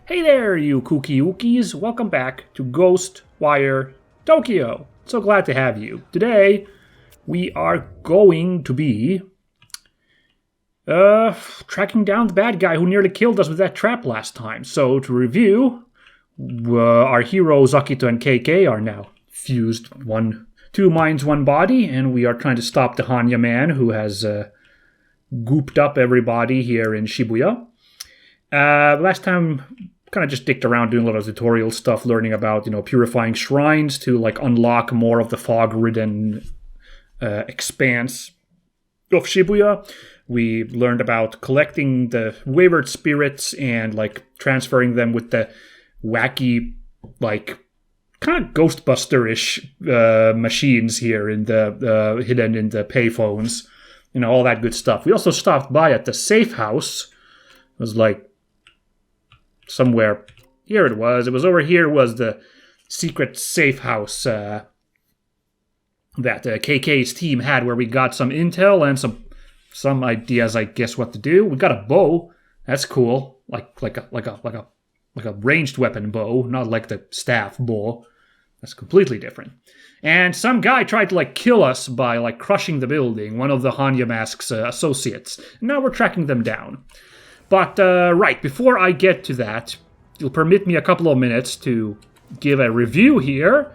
Hey there, you kooky ookies! Welcome back to Ghostwire Tokyo. So glad to have you. Today, we are going to be tracking down the bad guy who nearly killed us with that trap last time. So to review, our heroes Akito and KK are now fused, two minds, one body, and we are trying to stop the Hanya man who has gooped up everybody here in Shibuya. Last time, kind of just dicked around doing a lot of tutorial stuff, learning about, purifying shrines to, unlock more of the fog-ridden expanse of Shibuya. We learned about collecting the wayward spirits and, transferring them with the wacky, kind of Ghostbuster-ish machines here in the hidden in the payphones. All that good stuff. We also stopped by at the safe house. It was somewhere here it was. It was over here was the secret safe house that KK's team had, where we got some intel and some ideas, I guess, what to do. We got a bow. That's cool. Like a ranged weapon bow, not like the staff bow. That's completely different. And some guy tried to kill us by crushing the building, one of the Hanya Mask's associates. And now we're tracking them down. But, right, before I get to that, you'll permit me a couple of minutes to give a review here.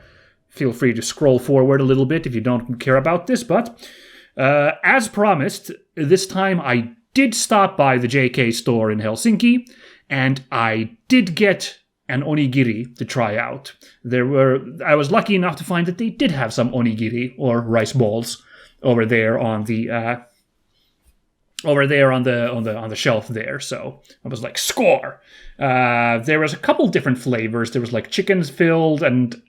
Feel free to scroll forward a little bit if you don't care about this, but as promised, this time I did stop by the JK store in Helsinki, and I did get an onigiri to try out. I was lucky enough to find that they did have some onigiri, or rice balls, over there on the on the shelf there, so I was like, score! There was a couple different flavors. There was chicken filled, and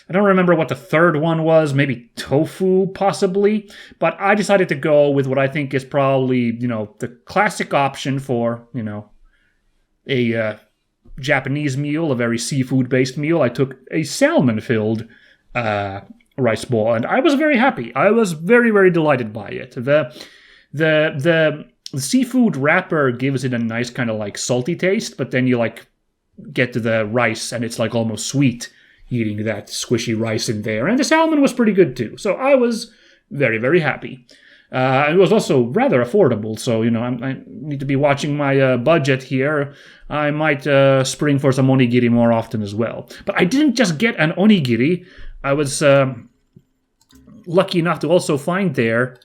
I don't remember what the third one was, maybe tofu, possibly, but I decided to go with what I think is probably, the classic option for, a Japanese meal, a very seafood-based meal. I took a salmon-filled rice ball, and I was very happy. I was very, very delighted by it. The seafood wrapper gives it a nice kind of salty taste, but then you get to the rice and it's almost sweet eating that squishy rice in there. And the salmon was pretty good too. So I was very, very happy. It was also rather affordable. So, I need to be watching my budget here. I might spring for some onigiri more often as well. But I didn't just get an onigiri. I was lucky enough to also find there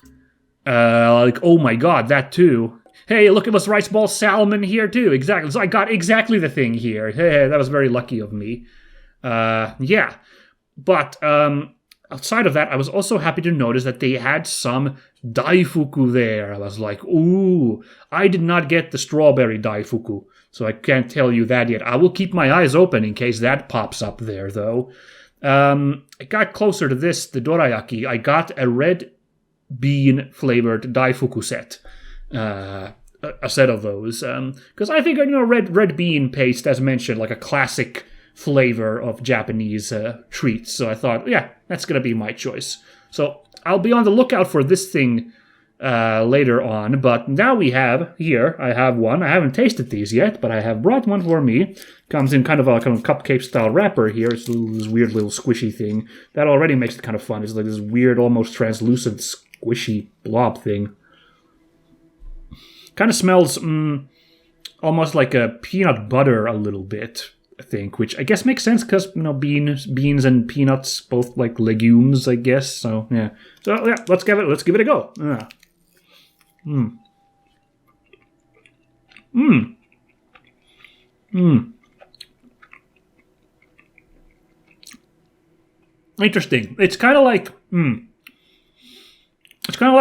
oh my god, that too. Hey, look at this rice ball salmon here too. Exactly. So I got exactly the thing here. Hey, that was very lucky of me. Yeah. But outside of that, I was also happy to notice that they had some daifuku there. I was like, ooh, I did not get the strawberry daifuku, so I can't tell you that yet. I will keep my eyes open in case that pops up there, though. I got closer to this, the dorayaki. I got a red bean flavored daifuku set, a set of those, because I think red bean paste, as mentioned, a classic flavor of Japanese treats. So I thought, yeah, that's gonna be my choice. So I'll be on the lookout for this thing later on. But now we have here. I have one. I haven't tasted these yet, but I have brought one for me. Comes in kind of a cupcake style wrapper here. It's this weird little squishy thing that already makes it kind of fun. It's like this weird, almost translucent, squishy blob thing. Kind of smells almost like a peanut butter a little bit, I think, which I guess makes sense because, beans and peanuts, both legumes, I guess. So, yeah. So, yeah, let's give it a go. Interesting. It's kind of it's kind of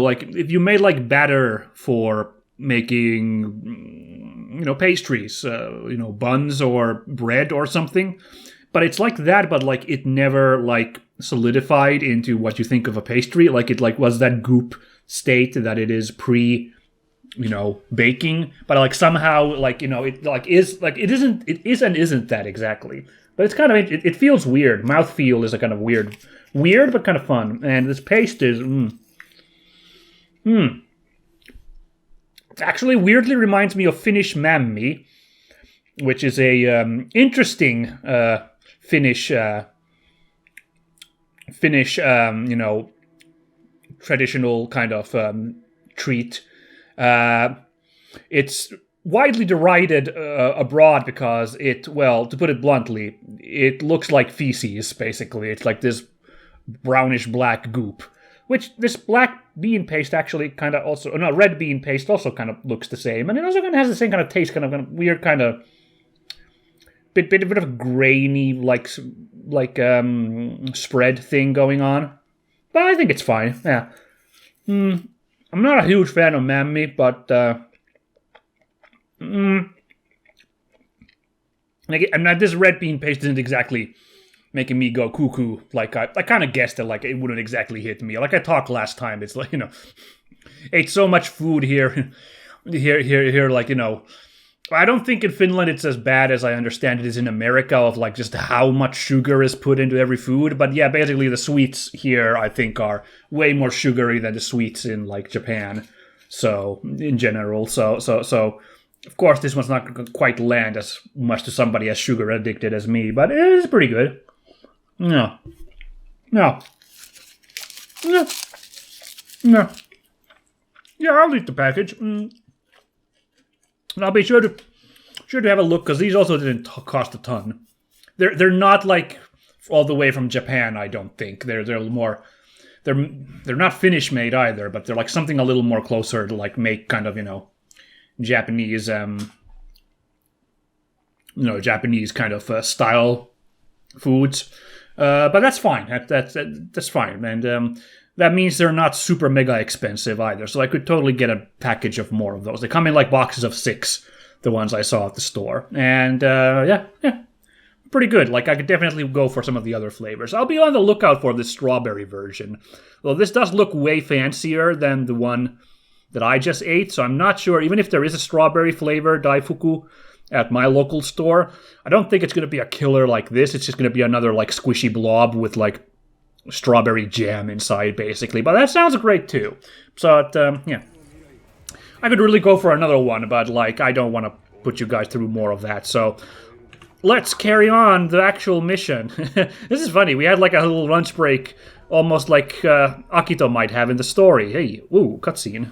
like if you made batter for making, pastries, buns or bread or something. But it's like that, but it never solidified into what you think of a pastry. It was that goop state that it is pre, baking. But somehow it is and isn't that exactly. But it's kind of, it feels weird. Mouthfeel is a kind of weird but kind of fun. And this paste is, It actually weirdly reminds me of Finnish mammi. which is a interesting Finnish, traditional kind of treat. It's widely derided abroad because to put it bluntly, it looks like feces, basically. It's like this brownish black goop, which this black bean paste actually kind of also, no, red bean paste also kind of looks the same, and it also kind of has the same kind of taste, kind of weird kind of bit of a grainy like spread thing going on, but I think it's fine. Yeah, I'm not a huge fan of mammy, but this red bean paste isn't exactly making me go cuckoo. Like I kind of guessed that like it wouldn't exactly hit me. Like I talked last time, it's like ate so much food here, like I don't think in Finland it's as bad as I understand it is in America of like just how much sugar is put into every food. But yeah, basically the sweets here I think are way more sugary than the sweets in like Japan. So in general, so of course this one's not going to quite land as much to somebody as sugar addicted as me, but it is pretty good. No. Yeah, I'll eat the package. And I'll be sure to have a look, because these also didn't cost a ton. They're not like all the way from Japan, I don't think. They're more, they're not Finnish made either, but they're like something a little more closer to like make kind of Japanese Japanese kind of style foods. But that's fine. That's fine, and that means they're not super mega expensive either. So I could totally get a package of more of those. They come in like boxes of 6, the ones I saw at the store, and yeah, pretty good. Like I could definitely go for some of the other flavors. I'll be on the lookout for the strawberry version. Well, this does look way fancier than the one that I just ate, so I'm not sure. Even if there is a strawberry flavor daifuku at my local store, I don't think it's going to be a killer like this. It's just going to be another like squishy blob with like strawberry jam inside, basically. But that sounds great too. So yeah, I could really go for another one, but like I don't want to put you guys through more of that. So let's carry on the actual mission. This is funny. We had like a little lunch break, almost like Akito might have in the story. Hey, ooh, cutscene.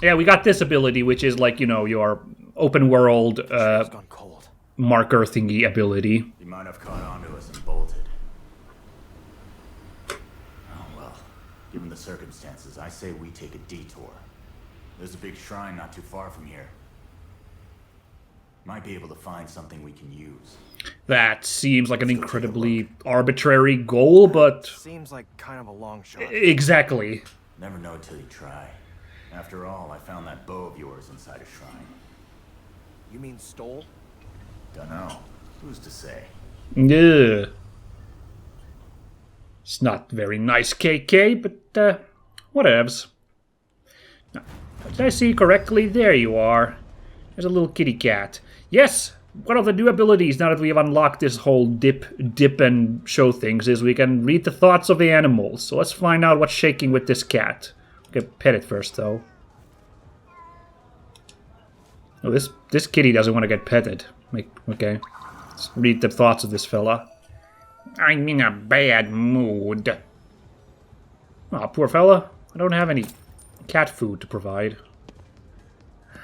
Yeah, we got this ability, which is like, your open world marker thingy ability. You might have caught on to us and bolted. Oh well, given the circumstances, I say we take a detour. There's a big shrine not too far from here. Might be able to find something we can use. That seems like an incredibly arbitrary goal, but... Seems like kind of a long shot. Exactly. Never know till you try. After all, I found that bow of yours inside a shrine. You mean stole? Dunno. Who's to say? Yeah. It's not very nice, KK, but whatevs. Now, did I see correctly? There you are. There's a little kitty cat. Yes! One of the new abilities, now that we have unlocked this whole dip and show things, is we can read the thoughts of the animals. So let's find out what's shaking with this cat. Okay, pet it first, though. Oh, this kitty doesn't want to get petted. Okay, let's read the thoughts of this fella. I'm in a bad mood. Aw, poor fella. I don't have any cat food to provide.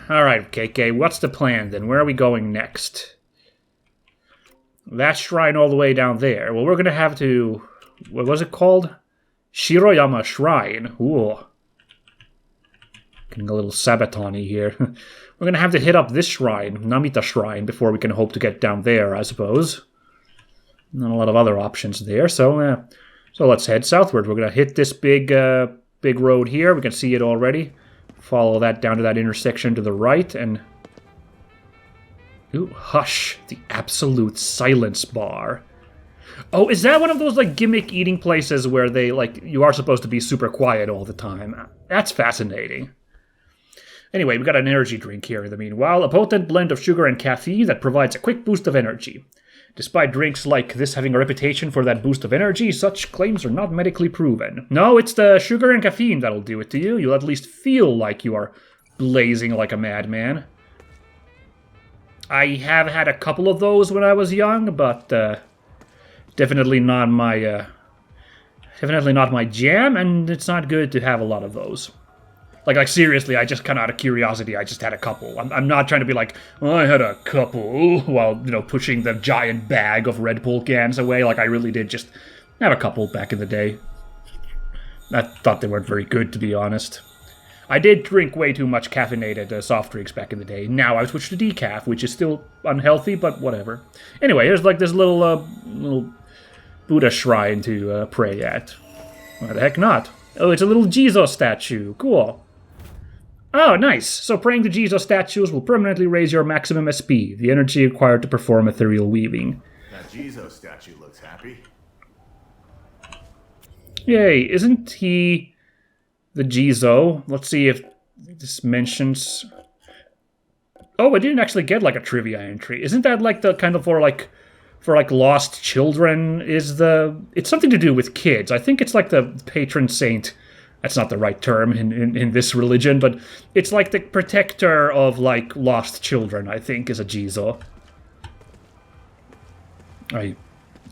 Alright, KK, what's the plan then? Where are we going next? That shrine all the way down there. Well, we're gonna have to... What was it called? Shiroyama Shrine. Ooh. Getting a little Sabaton-y here. We're gonna have to hit up this shrine, Namita Shrine, before we can hope to get down there, I suppose. Not a lot of other options there, so let's head southward. We're gonna hit this big road here. We can see it already. Follow that down to that intersection to the right, and... Ooh, hush. The absolute silence bar. Oh, is that one of those, like, gimmick eating places where they, like, you are supposed to be super quiet all the time? That's fascinating. Anyway, we got an energy drink here in the meanwhile. A potent blend of sugar and caffeine that provides a quick boost of energy. Despite drinks like this having a reputation for that boost of energy, such claims are not medically proven. No, it's the sugar and caffeine that'll do it to you. You'll at least feel like you are blazing like a madman. I have had a couple of those when I was young, but definitely not my jam, and it's not good to have a lot of those. Like seriously, I just kind of out of curiosity, I just had a couple. I'm not trying to be like, oh, I had a couple, while, pushing the giant bag of Red Bull cans away. Like, I really did just have a couple back in the day. I thought they weren't very good, to be honest. I did drink way too much caffeinated soft drinks back in the day. Now I've switched to decaf, which is still unhealthy, but whatever. Anyway, here's like this little Buddha shrine to pray at. Why the heck not? Oh, it's a little Jesus statue. Cool. Oh, nice. So praying to Jesus statues will permanently raise your maximum SP, the energy required to perform ethereal weaving. That Jesus statue looks happy. Yay, isn't he the Jizo? Let's see if this mentions... Oh, I didn't actually get like a trivia entry. Isn't that like the kind of for lost children is the... It's something to do with kids. I think it's like the patron saint. That's not the right term in this religion, but it's like the protector of like lost children, I think, is a Jizo. I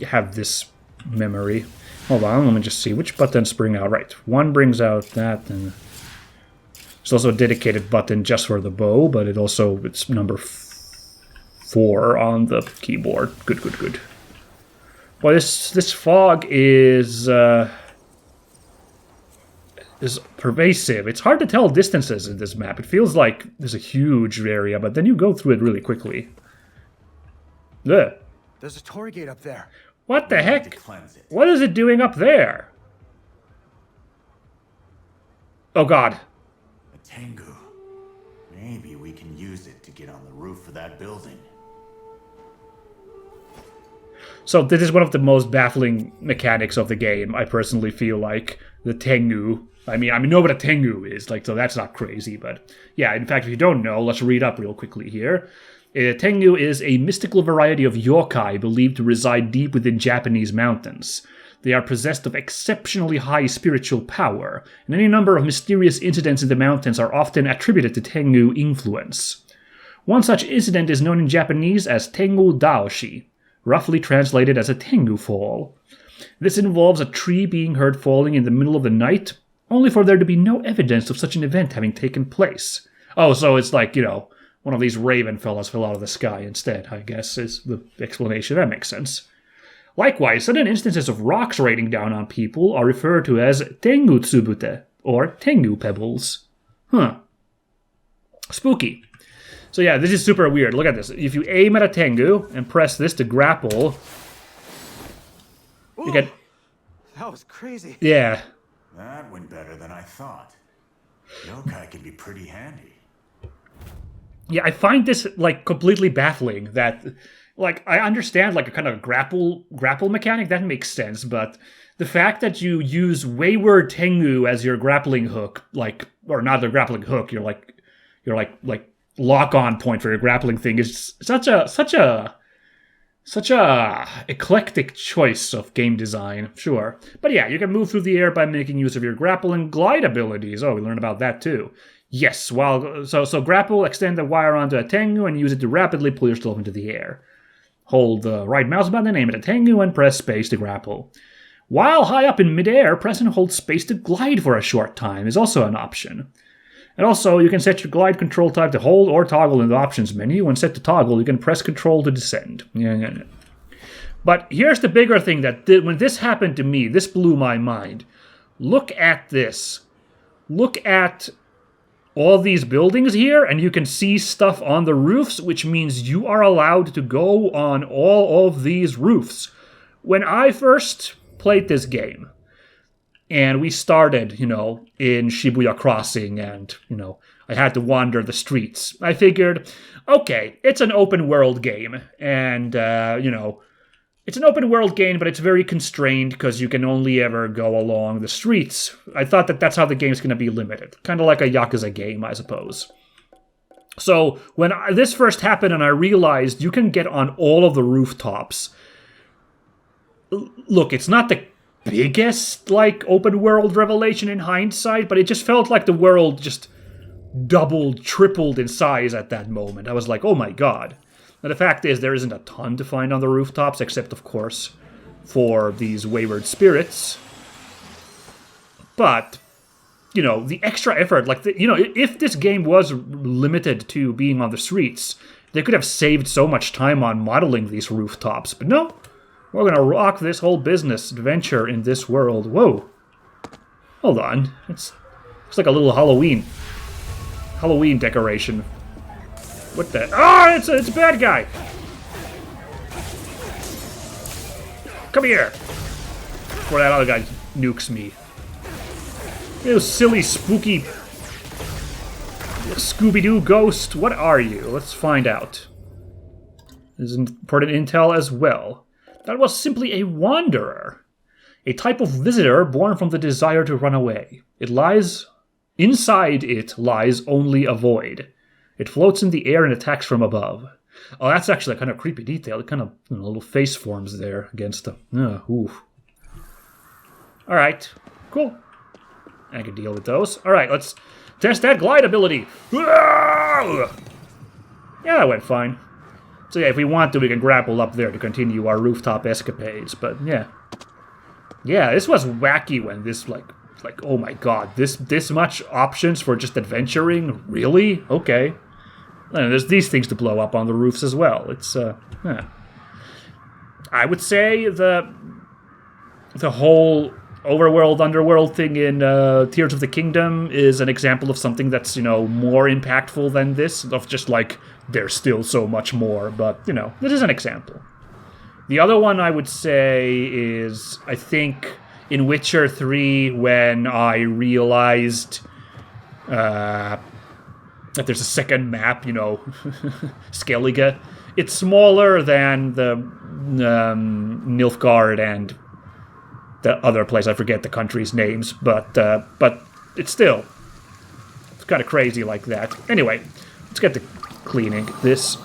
have this memory. Hold on, let me just see which buttons bring out. Right, one brings out that, and there's also a dedicated button just for the bow, but it's number 4 on the keyboard. Good. Well, this fog is pervasive. It's hard to tell distances in this map. It feels like there's a huge area, but then you go through it really quickly. Ugh. There's a torii gate up there. What the heck? To cleanse it. What is it doing up there? Oh god. A Tengu. Maybe we can use it to get on the roof of that building. So this is one of the most baffling mechanics of the game, I personally feel like. The Tengu. I know what a Tengu is, so that's not crazy, but yeah, in fact, if you don't know, let's read up real quickly here. Tengu is a mystical variety of yokai believed to reside deep within Japanese mountains. They are possessed of exceptionally high spiritual power, and any number of mysterious incidents in the mountains are often attributed to Tengu influence. One such incident is known in Japanese as Tengu Daoshi, roughly translated as a Tengu fall. This involves a tree being heard falling in the middle of the night, only for there to be no evidence of such an event having taken place. Oh, so it's like, one of these raven fellas fell out of the sky instead, I guess, is the explanation. That makes sense. Likewise, sudden instances of rocks raining down on people are referred to as Tengu Tsubute, or Tengu pebbles. Huh. Spooky. So yeah, this is super weird. Look at this. If you aim at a Tengu and press this to grapple, you get... That was crazy. Yeah. That went better than I thought. Yokai can be pretty handy. Yeah, I find this, completely baffling that, I understand, a kind of grapple mechanic, that makes sense, but the fact that you use Wayward Tengu as your grappling hook, or not the grappling hook, your lock-on point for your grappling thing is such a eclectic choice of game design, sure. But yeah, you can move through the air by making use of your grapple and glide abilities. Oh, we learned about that too. Yes, so grapple, extend the wire onto a Tengu and use it to rapidly pull yourself into the air. Hold the right mouse button, aim at a Tengu, and press space to grapple. While high up in midair, press and hold space to glide for a short time is also an option. And also, you can set your glide control type to hold or toggle in the options menu. When set to toggle, you can press control to descend. Yeah. But here's the bigger thing that when this happened to me, this blew my mind. Look at this. Look at all these buildings here, and you can see stuff on the roofs, which means you are allowed to go on all of these roofs. When I first played this game, and we started, in Shibuya Crossing, and, I had to wander the streets, I figured, okay, it's an open world game, and, it's an open world game, but it's very constrained because you can only ever go along the streets. I thought that's how the game's going to be limited. Kind of like a Yakuza game, I suppose. So when this first happened and I realized you can get on all of the rooftops, look, it's not the biggest, open world revelation in hindsight, but it just felt like the world just doubled, tripled in size at that moment. I was like, oh my god. Now, the fact is, there isn't a ton to find on the rooftops, except, of course, for these wayward spirits. But, you know, the extra effort, like, if this game was limited to being on the streets, they could have saved so much time on modeling these rooftops. But no, we're gonna rock this whole business adventure in this world. Whoa. Hold on. Looks like a little Halloween decoration. What the? Ah, it's a bad guy. Come here. Before that other guy nukes me. You silly, spooky Scooby-Doo ghost. What are you? Let's find out. This is important intel as well. That was simply a wanderer. A type of visitor born from the desire to run away. Inside it lies only a void. It floats in the air and attacks from above. Oh, that's actually a kind of creepy detail. It kind of little face forms there against the... Alright, cool. I can deal with those. Alright, let's test that glide ability. Yeah, that went fine. So yeah, if we want to, we can grapple up there to continue our rooftop escapades. But yeah. Yeah, this was wacky when this, like, oh my god, this much options for just adventuring? Really? Okay. And there's these things to blow up on the roofs as well. It's, I would say the whole overworld, underworld thing in Tears of the Kingdom is an example of something that's, more impactful than this. Of just, like, there's still so much more. But, this is an example. The other one I would say is, I think, in Witcher 3, when I realized that there's a second map, Skellige. It's smaller than the Nilfgaard and the other place. I forget the country's names, but it's still... It's kind of crazy like that. Anyway, let's get to cleaning this.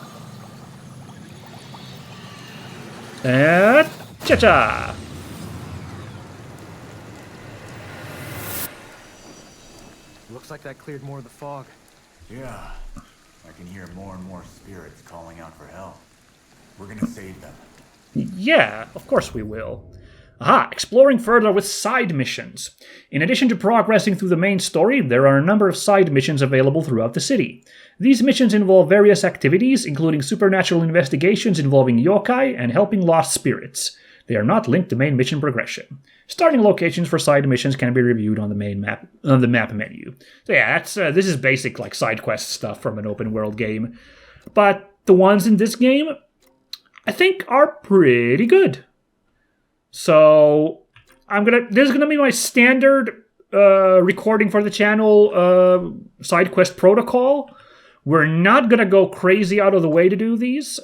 And cha-cha! Looks like that cleared more of the fog. Yeah, I can hear more and more spirits calling out for help. We're gonna save them. Yeah, of course we will. Aha, exploring further with side missions. In addition to progressing through the main story, there are a number of side missions available throughout the city. These missions involve various activities, including supernatural investigations involving yokai and helping lost spirits. They are not linked to main mission progression. Starting locations for side missions can be reviewed on the main map, on the map menu. So yeah, this is basic like side quest stuff from an open world game. But the ones in this game, I think, are pretty good. So this is gonna be my standard recording for the channel side quest protocol. We're not gonna go crazy out of the way to do these.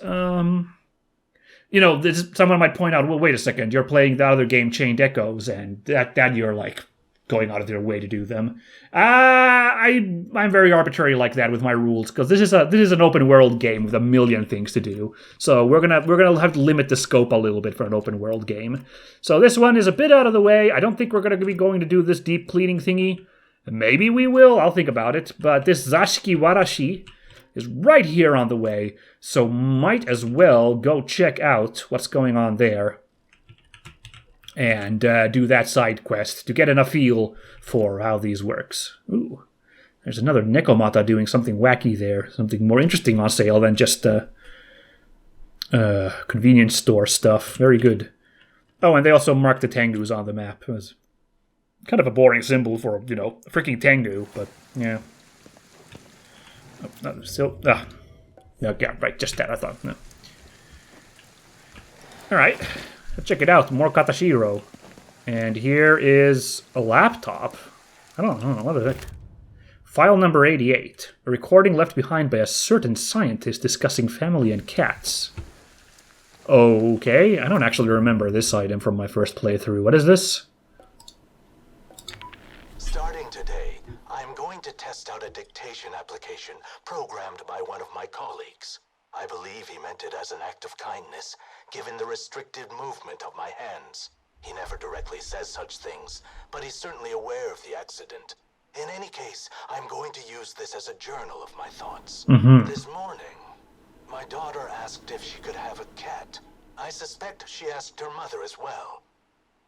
Someone might point out, well, wait a second, you're playing the other game, Chained Echoes, and that you're, like, going out of their way to do them. I'm very arbitrary like that with my rules, because this is an open world game with a million things to do. So we're gonna have to limit the scope a little bit for an open world game. So this one is a bit out of the way. I don't think we're gonna be going to do this deep cleaning thingy. Maybe we will, I'll think about it. But this Zashiki Warashi is right here on the way, so might as well go check out what's going on there and do that side quest to get a feel for how these works. Ooh, there's another Nekomata doing something wacky there, something more interesting on sale than just convenience store stuff. Very good. Oh, and they also marked the Tengus on the map. It was kind of a boring symbol for, freaking Tengu, but yeah. Oh, still, yeah, right, just that, I thought. No. Alright, let's check it out. More Katashiro. And here is a laptop. I don't know, what the heck? File number 88. A recording left behind by a certain scientist discussing family and cats. Okay, I don't actually remember this item from my first playthrough. What is this? Starting today, I'm going to test out a dictation application programmed by one of my colleagues. I believe he meant it as an act of kindness, given the restricted movement of my hands. He never directly says such things, but he's certainly aware of the accident. In any case, I'm going to use this as a journal of my thoughts. This morning, My daughter asked if she could have a cat. I suspect she asked her mother as well.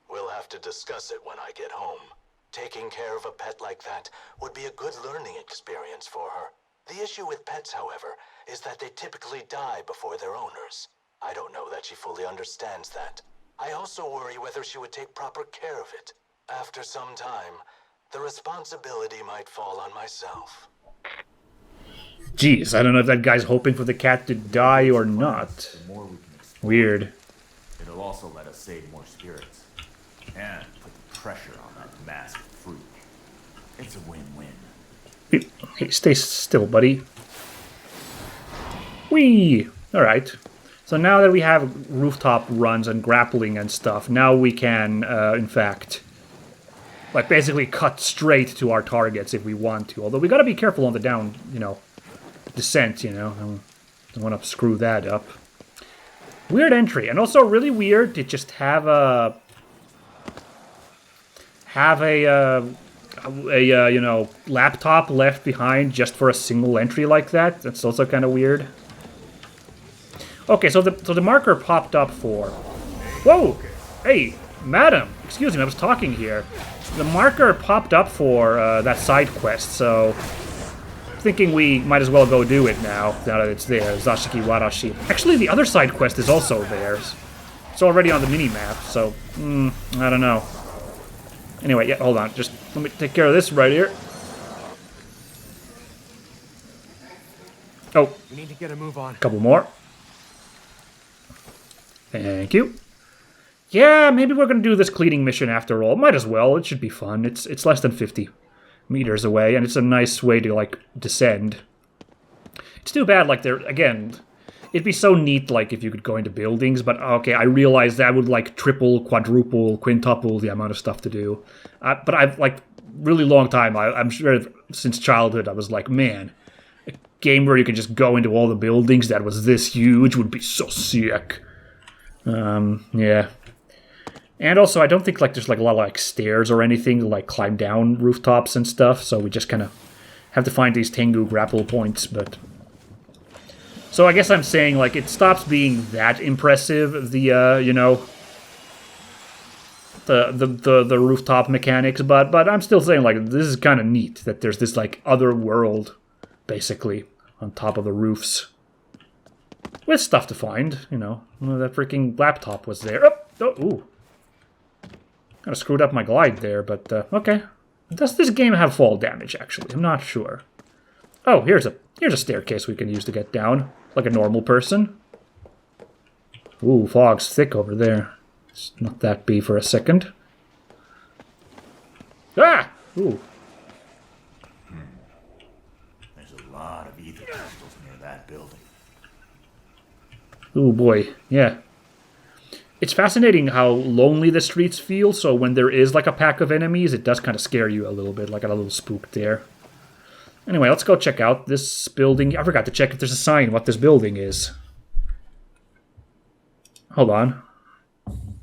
We'll have to discuss it when I get home. Taking care of a pet like that would be a good learning experience for her. The issue with pets, however, is that they typically die before their owners. I don't know that she fully understands that. I also worry whether she would take proper care of it. After some time, the responsibility might fall on myself. Jeez, I don't know if that guy's hoping for the cat to die or not. The more we can explore, Weird. it'll also let us save more spirits. And put the pressure on that massive fruit. It's a win-win. Hey, stay still, buddy. Whee! Alright. So now that we have rooftop runs and grappling and stuff, now we can, in fact, like, basically cut straight to our targets if we want to. Although we gotta be careful on the down, descent, I don't want to screw that up. Weird entry. And also really weird to just have a laptop left behind just for a single entry like that. That's also kind of weird. Okay, so the marker popped up for... Whoa! Hey, madam! Excuse me, I was talking here. The marker popped up for that side quest, so... thinking we might as well go do it now that it's there. Zashiki Warashi. Actually, the other side quest is also there. It's already on the mini-map, so... I don't know. Anyway, yeah, hold on. Just let me take care of this right here. Oh. We need to get a move on. Couple more. Thank you. Yeah, maybe we're gonna do this cleaning mission after all. Might as well. It should be fun. It's less than 50 meters away, and it's a nice way to, like, descend. It's too bad, like, it'd be so neat, like, if you could go into buildings, but, okay, I realize that would, like, triple, quadruple, quintuple the amount of stuff to do. But I've, like, really long time, I'm sure since childhood, I was like, man, a game where you can just go into all the buildings that was this huge would be so sick. Yeah. And also, I don't think, like, there's, like, a lot of, like, stairs or anything to, like, climb down rooftops and stuff, so we just kind of have to find these Tengu grapple points, but... So I guess I'm saying, like, it stops being that impressive, the rooftop mechanics, but I'm still saying, like, this is kind of neat that there's this, like, other world, basically, on top of the roofs. With stuff to find, that freaking laptop was there. Ooh. Kind of screwed up my glide there, but, okay. Does this game have fall damage, actually? I'm not sure. Oh, here's a staircase we can use to get down, like a normal person. Ooh, fog's thick over there. Let's not that be for a second. Ah! Ooh. There's a lot of ether crystals near that building. Ooh, boy. Yeah. It's fascinating how lonely the streets feel, so when there is, like, a pack of enemies, it does kind of scare you a little bit, like a little spook there. Anyway, let's go check out this building. I forgot to check if there's a sign what this building is. Hold on.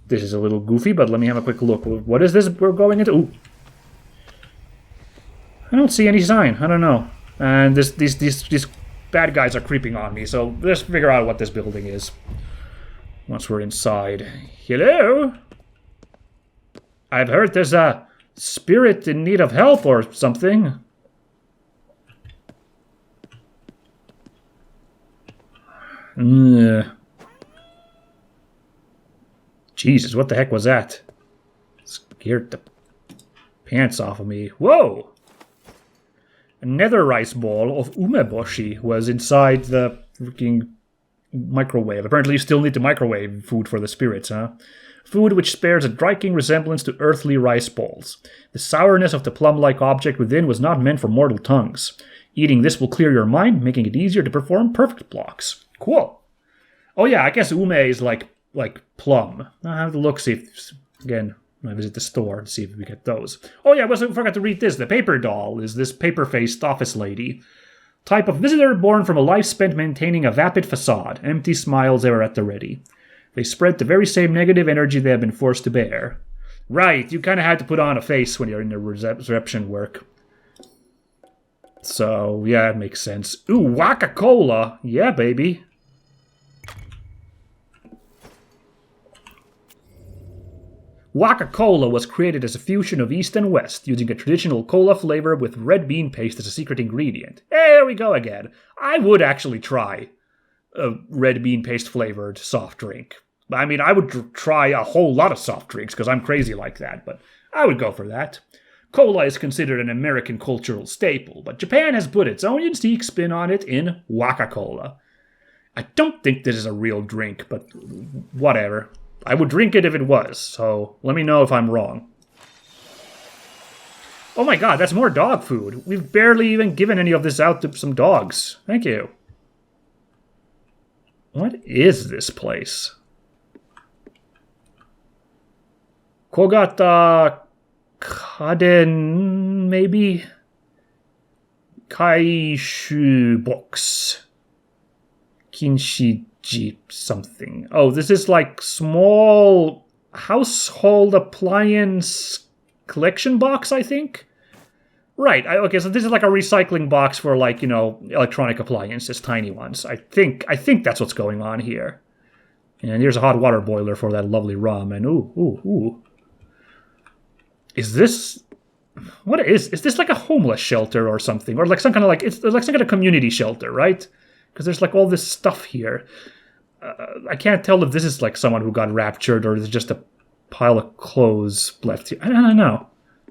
This is a little goofy, but let me have a quick look. What is this we're going into? Ooh. I don't see any sign. I don't know. And these bad guys are creeping on me, so let's figure out what this building is. Once we're inside. Hello? I've heard there's a spirit in need of help or something. Jesus, what the heck was that? Scared the pants off of me. Whoa! A nether rice ball of umeboshi was inside the freaking microwave. Apparently you still need to microwave food for the spirits, huh? Food which bears a striking resemblance to earthly rice balls. The sourness of the plum-like object within was not meant for mortal tongues. Eating this will clear your mind, making it easier to perform perfect blocks. Cool. Oh yeah, I guess ume is like plum. I'll have to look, see if, again, I visit the store and see if we get those. Oh yeah, I forgot to read this. The paper doll is this paper-faced office lady. Type of visitor born from a life spent maintaining a vapid facade. Empty smiles ever at the ready. They spread the very same negative energy they have been forced to bear. Right, you kind of had to put on a face when you're in the reception work. So, yeah, it makes sense. Ooh, Waka-Cola! Yeah, baby. Waka-Cola was created as a fusion of East and West, using a traditional cola flavor with red bean paste as a secret ingredient. There we go again. I would actually try a red bean paste flavored soft drink. I mean, I would try a whole lot of soft drinks because I'm crazy like that, but I would go for that. Cola is considered an American cultural staple, but Japan has put its own unique spin on it in Waka-Cola. I don't think this is a real drink, but whatever. I would drink it if it was, so let me know if I'm wrong. Oh my god, that's more dog food. We've barely even given any of this out to some dogs. Thank you. What is this place? Kogata Kaden, maybe? Kaishu box. Kinshiji something. Oh, this is like small household appliance collection box, I think? Right, okay, so this is like a recycling box for like, you know, electronic appliances, tiny ones. I think that's what's going on here. And here's a hot water boiler for that lovely ramen. Ooh. Is this... What is this like a homeless shelter or something? Or like some kind of like... It's like some kind of community shelter, right? Because there's like all this stuff here. I can't tell if this is like someone who got raptured or is just a pile of clothes left here. I don't know.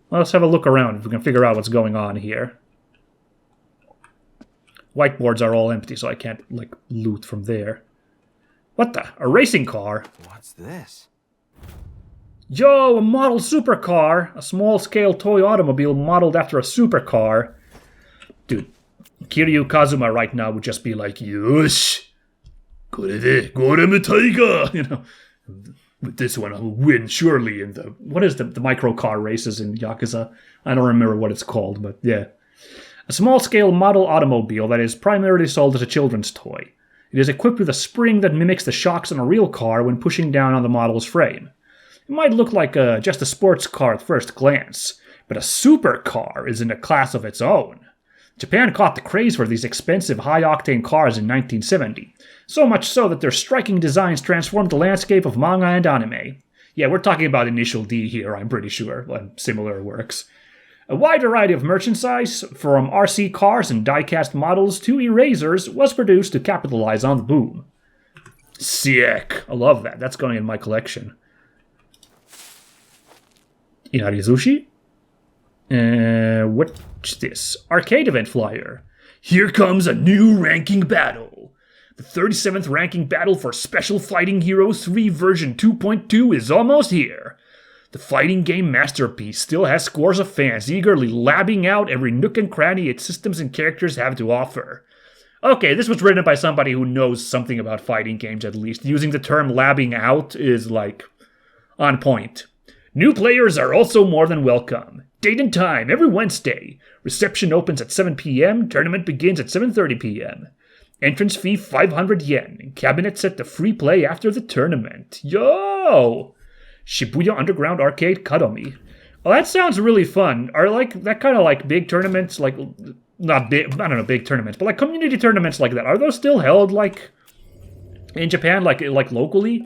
Let's have a look around if we can figure out what's going on here. Whiteboards are all empty, so I can't like loot from there. What the? A racing car? What's this? Yo, a model supercar! A small-scale toy automobile modeled after a supercar. Dude, Kiryu Kazuma right now would just be like, Yosh! Korede, Goremu Taiga! You know, with this one I'll win surely in the... What is the micro car races in Yakuza? I don't remember what it's called, but yeah. A small-scale model automobile that is primarily sold as a children's toy. It is equipped with a spring that mimics the shocks on a real car when pushing down on the model's frame. It might look like just a sports car at first glance, but a supercar is in a class of its own. Japan caught the craze for these expensive, high-octane cars in 1970, so much so that their striking designs transformed the landscape of manga and anime. Yeah, we're talking about Initial D here, I'm pretty sure, and similar works. A wide variety of merchandise, from RC cars and die-cast models to erasers, was produced to capitalize on the boom. Sick! I love that. That's going in my collection. Inarizushi? What's this? Arcade event flyer. Here comes a new ranking battle. The 37th ranking battle for Special Fighting Heroes 3 version 2.2 is almost here. The fighting game masterpiece still has scores of fans eagerly labbing out every nook and cranny its systems and characters have to offer. Okay, this was written by somebody who knows something about fighting games at least. Using the term labbing out is like on point. New players are also more than welcome. Date and time, every Wednesday. Reception opens at 7 p.m., tournament begins at 7:30 p.m. Entrance fee 500 yen. Cabinet set to free play after the tournament. Yo! Shibuya Underground Arcade Kadomi. Well, that sounds really fun. Are like that kind of like big tournaments, like not big, I don't know, big tournaments, but like community tournaments like that. Are those still held like in Japan, like locally?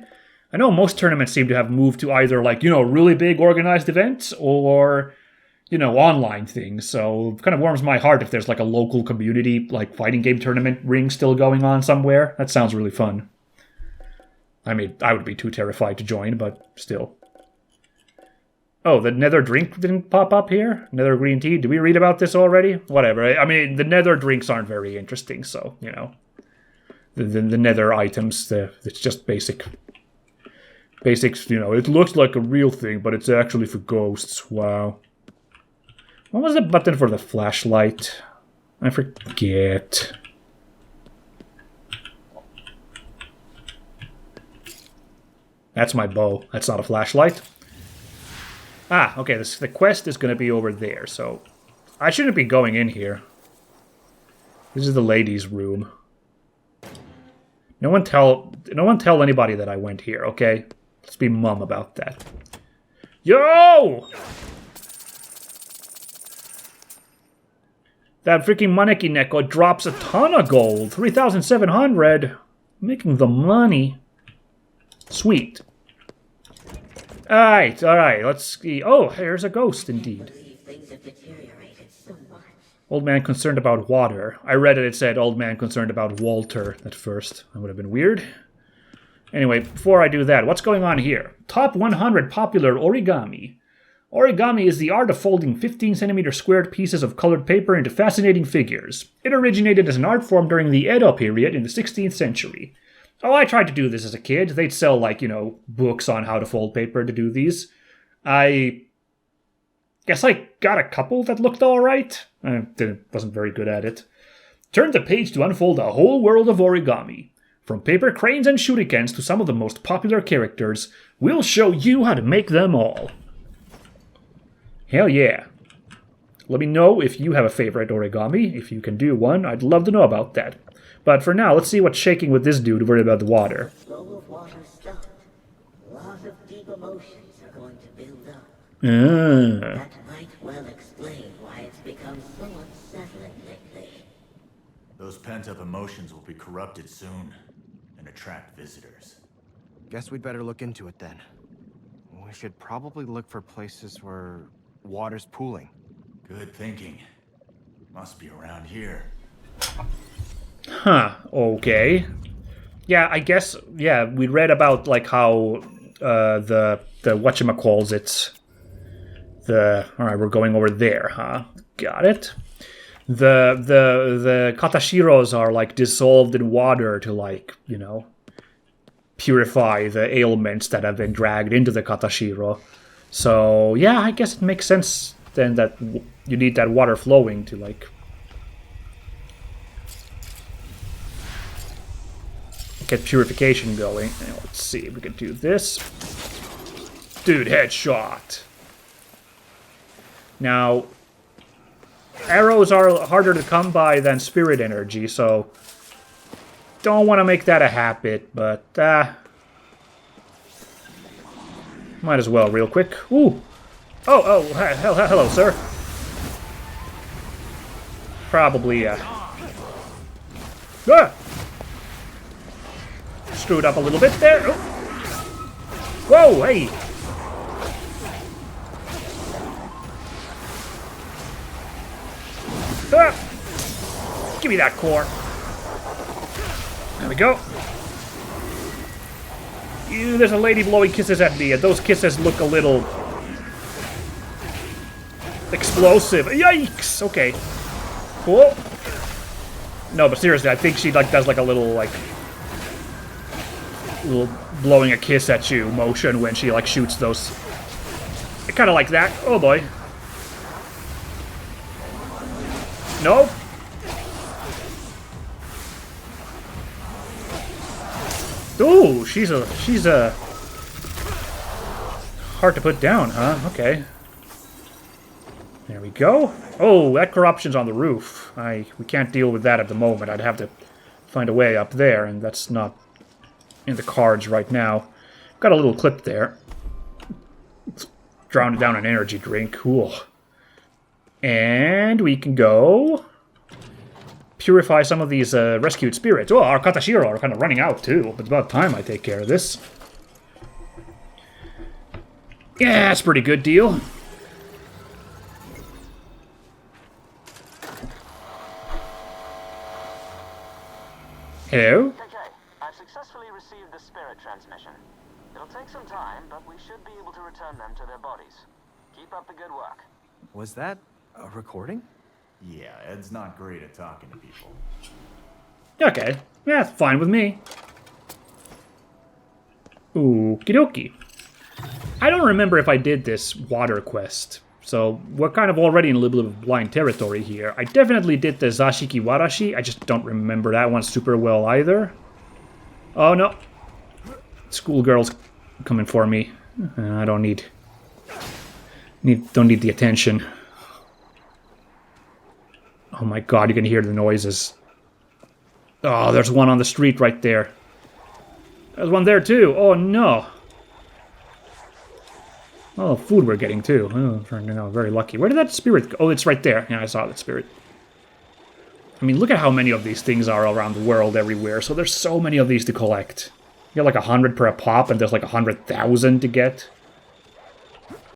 I know most tournaments seem to have moved to either like, you know, really big organized events or, you know, online things. So it kind of warms my heart if there's like a local community like fighting game tournament ring still going on somewhere. That sounds really fun. I mean, I would be too terrified to join, but still. Oh, the nether drink didn't pop up here? Nether green tea? Did we read about this already? Whatever. I mean, the nether drinks aren't very interesting, so, you know. The nether items, it's just basics, you know. It looks like a real thing, but it's actually for ghosts. Wow. What was the button for the flashlight? I forget. That's my bow. That's not a flashlight. Ah, okay, the quest is going to be over there, so I shouldn't be going in here. This is the ladies' room. No one tell anybody that I went here, okay? Let's be mum about that. Yo! That freaking Maneki Neko drops a ton of gold. 3,700. Making the money. Sweet. Alright, let's see. Oh, there's a ghost indeed. Things have deteriorated so much. Old man concerned about water. I read it said old man concerned about Walter at first. That would have been weird. Anyway, before I do that, what's going on here? Top 100 popular origami. Origami is the art of folding 15cm squared pieces of colored paper into fascinating figures. It originated as an art form during the Edo period in the 16th century. Oh, I tried to do this as a kid. They'd sell, like, books on how to fold paper to do these. I guess I got a couple that looked alright. I wasn't very good at it. Turn the page to unfold a whole world of origami. From paper cranes and shurikens to some of the most popular characters, we'll show you how to make them all. Hell yeah. Let me know if you have a favorite origami. If you can do one, I'd love to know about that. But for now, let's see what's shaking with this dude worried about the water. Flow of water stopped. A lot of deep emotions are going to build up. That might well explain why it's become so unsettling lately. Those pent-up emotions will be corrupted soon and attract visitors. Guess we'd better look into it then. We should probably look for places where water's pooling. Good thinking. Must be around here. Huh, okay. Yeah, I guess, we read about, like, how, the whatchamacalls, alright, we're going over there, huh? Got it. The katashiros are, like, dissolved in water to, like, purify the ailments that have been dragged into the katashiro. So, yeah, I guess it makes sense, then, that you need that water flowing to, like, get purification going. And let's see if we can do this. Dude, headshot. Now, arrows are harder to come by than spirit energy, so don't want to make that a habit, but might as well real quick. Ooh. Oh, hello, sir. Probably, screwed up a little bit there. Oh. Whoa, hey. Give me that core. There we go. Ew, there's a lady blowing kisses at me, and those kisses look a little explosive. Yikes! Okay. Cool. No, but seriously, I think she does like a little blowing a kiss at you motion when she shoots those. Kind of like that. Oh boy. Nope. Ooh, she's a hard to put down, huh? Okay. There we go. Oh, that corruption's on the roof. We can't deal with that at the moment. I'd have to find a way up there, and that's not in the cards right now. Got a little clip there. Drowned down an energy drink. Cool. And we can go purify some of these rescued spirits. Oh, our Katashiro are kind of running out too. It's about time I take care of this. Yeah, that's a pretty good deal. Hello? Okay, I've successfully received the spirit transmission. It'll take some time, but we should be able to return them to their bodies. Keep up the good work. Was that a recording? Yeah, Ed's not great at talking to people. Okay, yeah, that's fine with me. Okie dokie. I don't remember if I did this water quest, so we're kind of already in a little bit of blind territory here. I definitely did the Zashiki Warashi, I just don't remember that one super well either. Oh no. Schoolgirl's coming for me. I don't need the attention. Oh my god, you can hear the noises. Oh, there's one on the street right there. There's one there too. Oh no. Oh, food we're getting too. Oh, very lucky. Where did that spirit go? Oh, it's right there. Yeah, I saw that spirit. I mean, look at how many of these things are around the world everywhere. So there's so many of these to collect. You get like 100 per a pop, and there's like 100,000 to get.